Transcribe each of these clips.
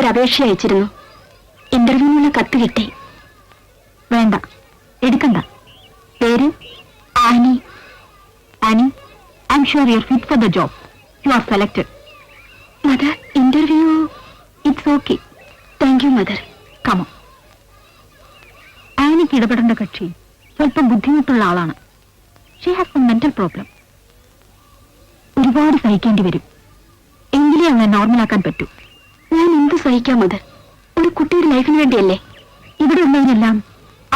ഒരു അപേക്ഷ അയച്ചിരുന്നു. ഇന്റർവ്യൂവിനുള്ള കത്ത് കിട്ടി. വേണ്ട, എടുക്കണ്ട. പേര് Annie. Annie, I am sure you are fit for the job. You are selected. Mother, interview it's okay. Thank you mother. കമോ. ആനിക്ക് ഇടപെടേണ്ട കക്ഷി സ്വല്പം ബുദ്ധിമുട്ടുള്ള ആളാണ്. She has some mental problem. ഒരുപാട് സഹിക്കേണ്ടി വരും. എങ്കിലേ അവളെ നോർമലാക്കാൻ പറ്റൂ. ഞാൻ എന്ത് സഹിക്കാം മദർ? ഒരു കുട്ടിയുടെ ലൈഫിന് വേണ്ടിയല്ലേ? ഇവിടെ ഉള്ളവരെല്ലാം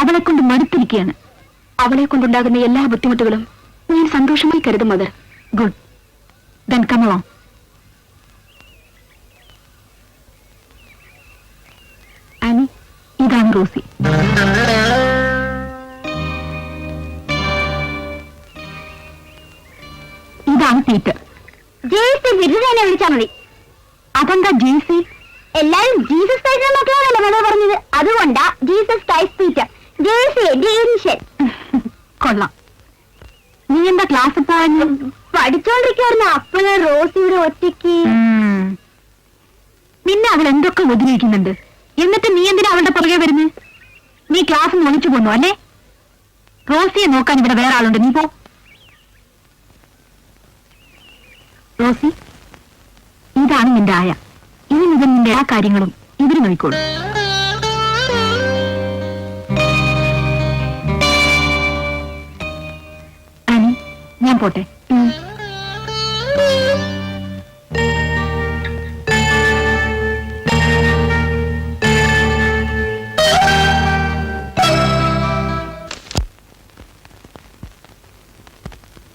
അവളെ കൊണ്ട് മടുത്തിരിക്കുകയാണ്. അവളെ കൊണ്ടുണ്ടാകുന്ന എല്ലാ ബുദ്ധിമുട്ടുകളും ഞാൻ സന്തോഷമായി കരുതും mother. Good, then come along. Annie, ഇതാണ് റോസി. ഇതാണ് പീറ്റർ. ജേസി ബിരുദനെ വിളിച്ചാൽ മതി. അതെന്താ ജേസി? എല്ലാരും ജീസസ് ക്രൈസ്റ്റ് നോക്കാനല്ലേ മദർ പറഞ്ഞത്. അതുകൊണ്ടാ ജീസസ് ക്രൈസ്റ്റ് പീറ്റർ. ജേസി എന്റെ ഇനിഷ്യൽ. കൊള്ളാം. നീ എന്താ ക്ലാസ്സിൽ പോവാൻ? പഠിച്ചോണ്ടിരിക്കുവായിരുന്നു. അപ്പോഴേ റോസിയുടെ ഒറ്റയ്ക്ക്. നിന്നെ അവൾ എന്തൊക്കെ ഉപദ്രവിക്കുന്നുണ്ട്. എന്നിട്ട് നീ എന്തിനാ അവളുടെ പുറകെ വരുന്നത്? നീ ക്ലാസ് ഒളിച്ചു പോന്നു അല്ലേ? റോസിയെ നോക്കാൻ ഇവിടെ വേറെ ആളുണ്ട്. നീ പോ. റോസി, ഇതാണ് നിന്റെ ആയ. ഇനി മുതൽ നിന്റെ എല്ലാ കാര്യങ്ങളും ഇവര് നോക്കിക്കോളൂ. ആനി, ഞാൻ പോട്ടെ.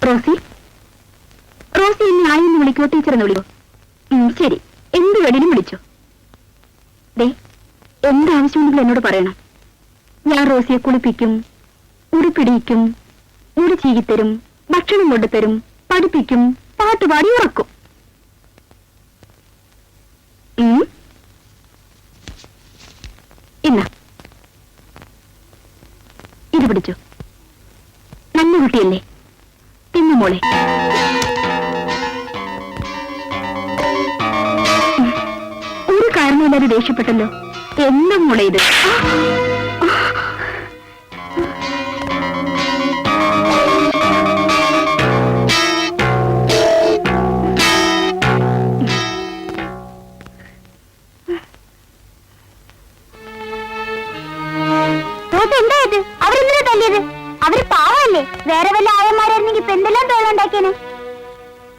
റോസി, റോസി എന്നെ ആയെന്ന് വിളിക്കോ? ടീച്ചറെന്ന് വിളിക്കോ? ശരി, എന്ത് വേണേലും വിളിച്ചോ. ദേ, എന്താവശ്യമുണ്ടെങ്കിലും എന്നോട് പറയണം. ഞാൻ റോസിയെ കുളിപ്പിക്കും, ഉടുപ്പിടിയിക്കും, മുടി ചീകിത്തരും, ഭക്ഷണം കൊണ്ടുതരും, പഠിപ്പിക്കും, പാട്ടുപാടി ഉറക്കും. ഇന്ന ഇത് പിടിച്ചോ. നല്ല കുട്ടിയല്ലേ? തിന്നു മോളെ. ഒരു കാരണമില്ലാതെ ദേഷ്യപ്പെട്ടല്ലോ. എന്താ മോളെ ഇത്? എന്തായത്? അവരെന്തിനാ തല്ലിയത്? അവര് പാവല്ലേ? വേറെ വല്ല ആയന്മാരായിരുന്നെങ്കിൽ ഇപ്പൊ എന്തെല്ലാം തോന്നുണ്ടാക്കിയേനെ.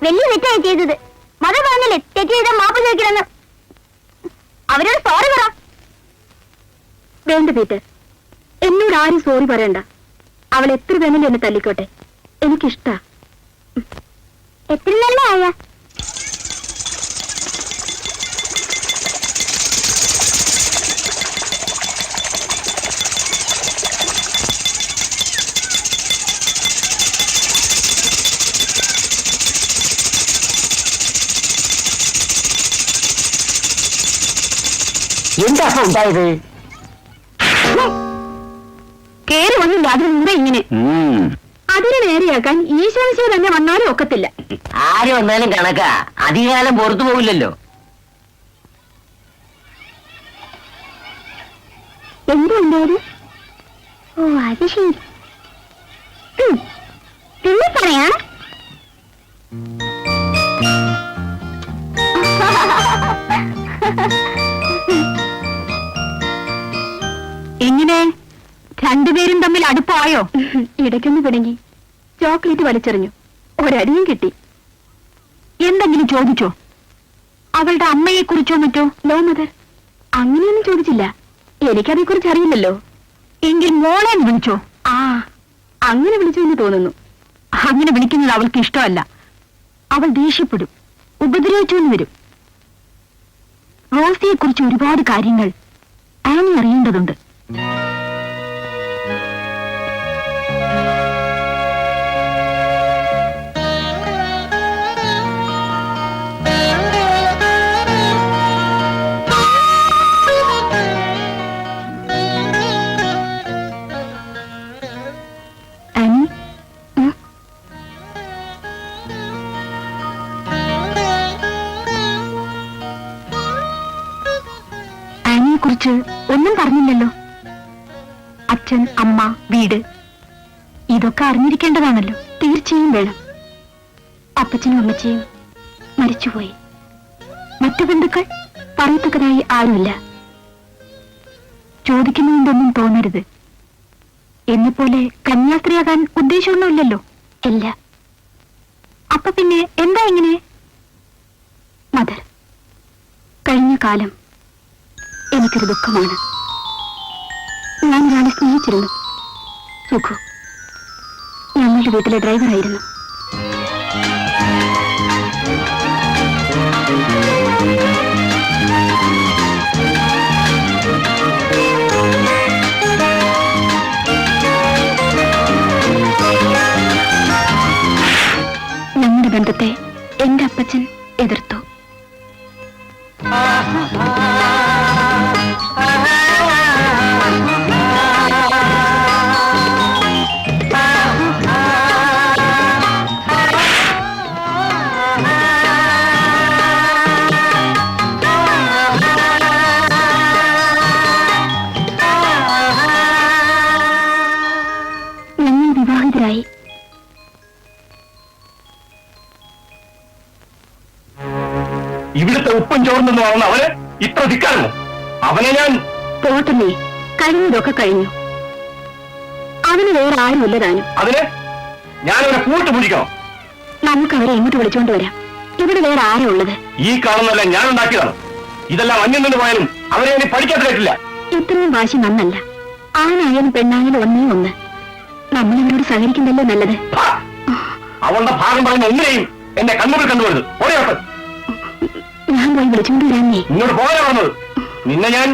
വലിയ തെറ്റായി ചെയ്തത്. മത പറഞ്ഞില്ലേ തെറ്റ് ചെയ്ത മാപ്പ് ചോദിക്കണമെന്ന്. അവരോട് സോറി പറ. വേണ്ട പീറ്റർ, എന്നോട് ആരും സോറി പറയണ്ട. അവൾ എത്ര വേണമെങ്കിലും എന്നെ തല്ലിക്കോട്ടെ, എനിക്കിഷ്ടാ. എത്ര നല്ല ആയ. എന്താ ഉണ്ടായത്? കേറി വന്നില്ല. അതിന് മുമ്പേ ഇങ്ങനെ അതിനെ നേരെയാക്കാൻ ഈശോശിയെ തന്നെ വന്നാലും ഒക്കത്തില്ല. ആര് വന്നാലും കണക്കാ. അധികാലം പുറത്തു പോകില്ലല്ലോ. എന്തുണ്ടായത്? ഓ, അത് ശരി. പിന്നെ പറയാ. എങ്ങനെ രണ്ടുപേരും തമ്മിൽ അടുപ്പായോ? ഇടയ്ക്കൊന്ന് പിണങ്ങി. ചോക്ലേറ്റ് വലിച്ചെറിഞ്ഞു. ഒരടിയും കിട്ടി. എന്തെങ്കിലും ചോദിച്ചോ? അവളുടെ അമ്മയെ കുറിച്ചോ മറ്റോ? നോ മദർ, അങ്ങനെയൊന്നും ചോദിച്ചില്ല. എനിക്കതേ കുറിച്ച് അറിയില്ലല്ലോ. എങ്കിൽ മോളെ വിളിച്ചോ? ആ, അങ്ങനെ വിളിച്ചു എന്ന് തോന്നുന്നു. അങ്ങനെ വിളിക്കുന്നത് അവൾക്ക് ഇഷ്ടമല്ല. അവൾ ദേഷ്യപ്പെടും, ഉപദ്രവിച്ചു എന്ന് വരും. റോസിയെ കുറിച്ച് ഒരുപാട് കാര്യങ്ങൾ ആനി അറിയേണ്ടതുണ്ട്. കുറിച്ച് ഒന്നും പറഞ്ഞില്ലല്ലോ. അച്ഛൻ, അമ്മ, വീട് ഇതൊക്കെ അറിഞ്ഞിരിക്കേണ്ടതാണല്ലോ. തീർച്ചയായും വേണം. അപ്പച്ചനും അമ്മച്ചിയും മരിച്ചുപോയി. മറ്റു ബന്ധുക്കൾ പറയത്തക്കതായി ആരുമില്ല. ചോദിക്കുന്നുണ്ടെന്നും തോന്നരുത്. എന്നെപ്പോലെ കന്യാസ്ത്രീയാകാൻ ഉദ്ദേശമൊന്നുമില്ലല്ലോ. ഇല്ല. അപ്പൊ പിന്നെ എന്താ ഇങ്ങനെ? മദർ, കഴിഞ്ഞ കാലം എനിക്കൊരു ദുഃഖമാണ്. ഞാൻ ഒരാളെ സ്നേഹിച്ചിരുന്നു. സുഖു ഞങ്ങളുടെ വീട്ടിലെ ഡ്രൈവറായിരുന്നു. ഞങ്ങളുടെ ബന്ധത്തെ എന്റെ അപ്പച്ചൻ എതിർത്തു. ഞങ്ങൾ വിവാഹിതരായി. ഇവിടുത്തെ ഉപ്പും ചോർന്നെന്ന് പറഞ്ഞ അവന് ഇത്ര ധിക്കാരമോ? അവനെ ഞാൻ പോട്ടല്ലേ, കഴിഞ്ഞതൊക്കെ കഴിഞ്ഞു. അവന് വേറെ ആരുമില്ല താനും. അതിന് ഞാനവനെ കൂട്ട് പിടിക്കണം. നമുക്ക് അവരെ എങ്ങോട്ട് വിളിച്ചോണ്ട് വരാം. ഇവിടെ വേറെ ആരാ ഉള്ളത്? ഈ കാണുന്നതല്ല ഞാൻ ഉണ്ടാക്കിയതാണ്. ഇതെല്ലാം അന്യം നിന്ന് പോയാലും അവരെ ഇനി പഠിക്കാത്ത കേട്ടില്ല. ഇത്രയും വാശി നന്നല്ല. ആണായാലും പെണ്ണായാലും ഒന്നേ ഒന്ന്. നമ്മളിവരോട് സഹകരിക്കുന്നതല്ലേ നല്ലത്. അവളുടെ ഭാഗം പറയുന്ന ഒന്നിനെയും എന്റെ കണ്ണുകൾ കണ്ടുവരുത്. ഓരോ ഞാൻ പോയി വിളിച്ചോണ്ട് വരാന്നേ. ഇങ്ങോട്ട് പോകാനാ പറഞ്ഞത്. നിന്നെ ഞാൻ